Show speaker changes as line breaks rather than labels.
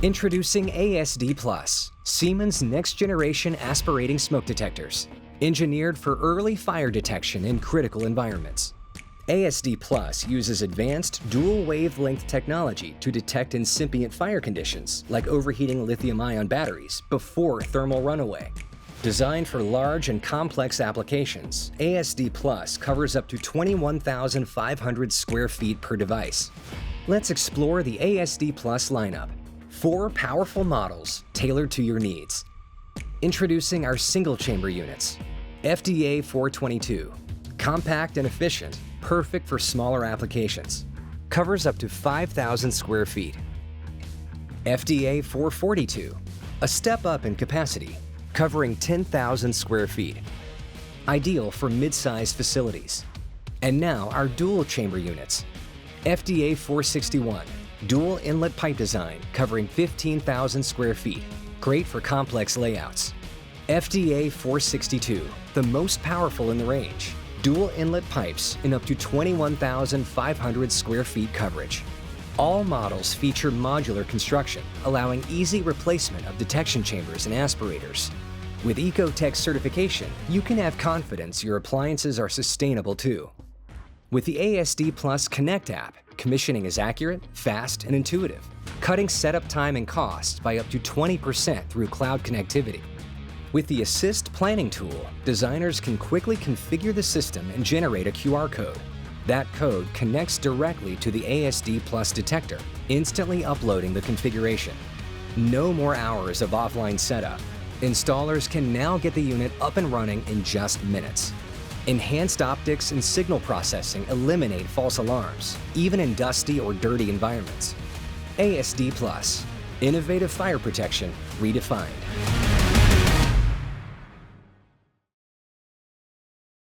Introducing ASD Plus, Siemens' next-generation aspirating smoke detectors, engineered for early fire detection in critical environments. ASD Plus uses advanced dual-wavelength technology to detect incipient fire conditions, like overheating lithium-ion batteries, before thermal runaway. Designed for large and complex applications, ASD Plus covers up to 21,500 square feet per device. Let's explore the ASD Plus lineup. 4 powerful models tailored to your needs. Introducing our single-chamber units. FDA 422. Compact and efficient, perfect for smaller applications. Covers up to 5,000 square feet. FDA 442. A step up in capacity, covering 10,000 square feet. Ideal for mid-sized facilities. And now our dual-chamber units. FDA 461. Dual inlet pipe design covering 15,000 square feet. Great for complex layouts. FDA 462, the most powerful in the range. Dual inlet pipes in up to 21,500 square feet coverage. All models feature modular construction, allowing easy replacement of detection chambers and aspirators. With Ecotech certification, you can have confidence your appliances are sustainable too. With the ASD Plus Connect app, commissioning is accurate, fast, and intuitive, cutting setup time and cost by up to 20% through cloud connectivity. With the Assist planning tool, designers can quickly configure the system and generate a QR code. That code connects directly to the ASD Plus detector, instantly uploading the configuration. No more hours of offline setup. Installers can now get the unit up and running in just minutes. Enhanced optics and signal processing eliminate false alarms, even in dusty or dirty environments. ASD Plus, innovative fire protection redefined.